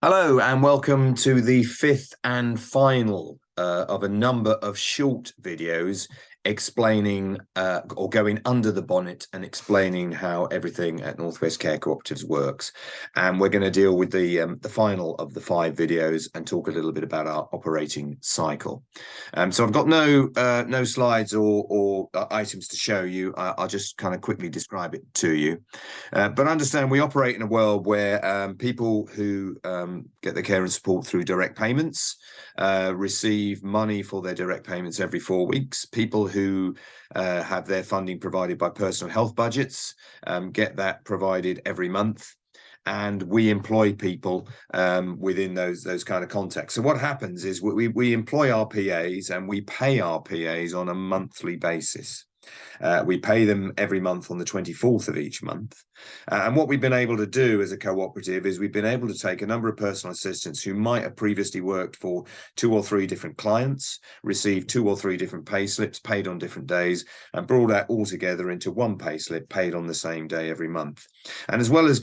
Hello and welcome to the fifth and final of a number of short videos explaining or going under the bonnet and explaining how everything at Northwest Care Cooperatives works. And we're going to deal with the final of the 5 videos and talk a little bit about our operating cycle. So I've got no slides or items to show you. I'll just kind of quickly describe it to you. But understand we operate in a world where people who get their care and support through direct payments receive money for their direct payments every 4 weeks. People who have their funding provided by personal health budgets get that provided every month. And we employ people within those kind of contexts. So what happens is we employ our PAs and we pay our PAs on a monthly basis. We pay them every month on the 24th of each month. And what we've been able to do as a cooperative is we've been able to take a number of personal assistants who might have previously worked for 2 or 3 different clients, received 2 or 3 different pay slips paid on different days, and brought that all together into one pay slip paid on the same day every month. And as well as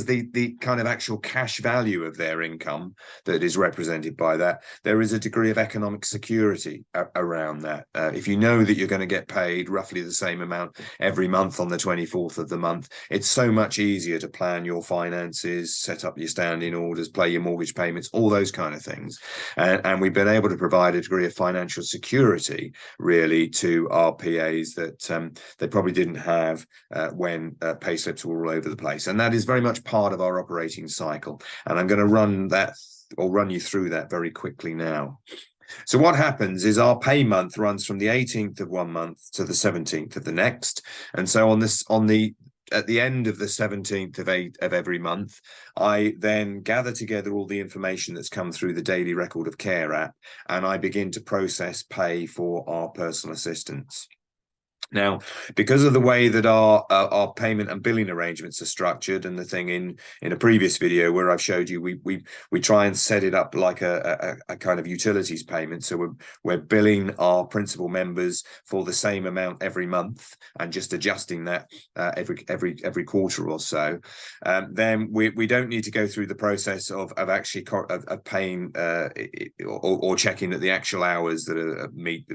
the kind of actual cash value of their income that is represented by that, there is a degree of economic security around that. If you know that you're going to get paid roughly the same amount every month on the 24th of the month, it's so much easier to plan your finances, set up your standing orders, pay your mortgage payments, all those kind of things. And we've been able to provide a degree of financial security really to our PAs that they probably didn't have when pay slips were all over the place. And that is very much part of our operating cycle. And I'm going to run you through that very quickly now. So what happens is our pay month runs from the 18th of one month to the 17th of the next. And so at the end of the 17th of every month, I then gather together all the information that's come through the Daily Record of Care app, and I begin to process pay for our personal assistants. Now, because of the way that our payment and billing arrangements are structured, and the thing in a previous video where I've showed you, we try and set it up like a kind of utilities payment. So we're billing our principal members for the same amount every month and just adjusting that every quarter or so. Then we don't need to go through the process of actually paying or checking that the actual hours that meet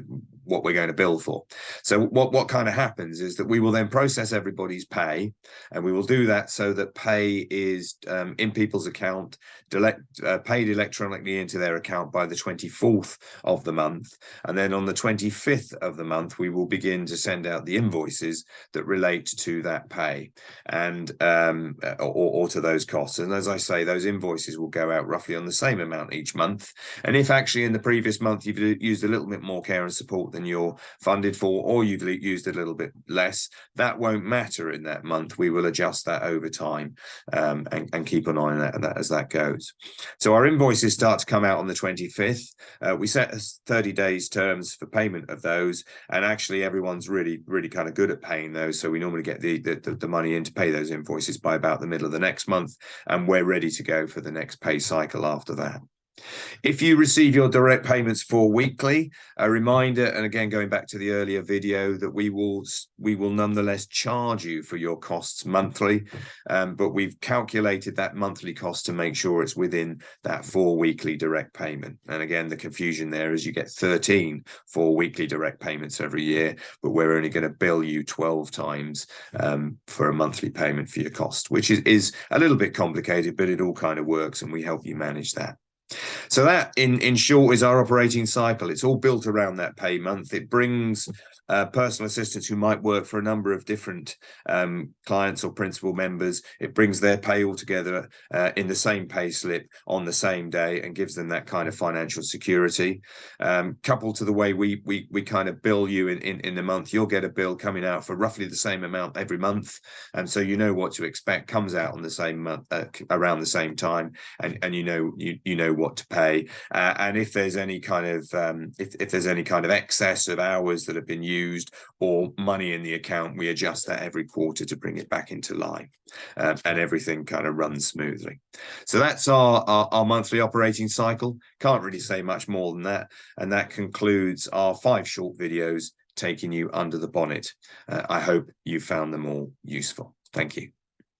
what we're going to bill for. So what kind of happens is that we will then process everybody's pay, and we will do that so that pay is in people's account, paid electronically into their account by the 24th of the month. And then on the 25th of the month, we will begin to send out the invoices that relate to that pay and or to those costs. And as I say, those invoices will go out roughly on the same amount each month. And if actually in the previous month you've used a little bit more care and support than you're funded for, or you've used a little bit less, that won't matter in that month. We will adjust that over time and keep an eye on that as that goes. So our invoices start to come out on the 25th. We set 30 days terms for payment of those, and actually everyone's really kind of good at paying those. So we normally get the money in to pay those invoices by about the middle of the next month, and we're ready to go for the next pay cycle after that. If you receive your direct payments for weekly, a reminder, and again going back to the earlier video, that we will nonetheless charge you for your costs monthly, but we've calculated that monthly cost to make sure it's within that 4 weekly direct payment. And again, the confusion there is you get 13 4-weekly direct payments every year, but we're only going to bill you 12 times for a monthly payment for your cost, which is a little bit complicated, but it all kind of works, and we help you manage that. So that, in short, is our operating cycle. It's all built around that pay month. It brings personal assistants who might work for a number of different clients or principal members. It brings their pay all together in the same pay slip on the same day and gives them that kind of financial security. Coupled to the way we kind of bill you in the month, you'll get a bill coming out for roughly the same amount every month, and so you know what to expect. Comes out on the same month, around the same time, and you know what to pay. And if there's any kind of if there's any kind of excess of hours that have been used or money in the account, we adjust that every quarter to bring it back into line, and everything kind of runs smoothly. So that's our monthly operating cycle. Can't really say much more than that, and that concludes our 5 short videos taking you under the bonnet. I hope you found them all useful. Thank you.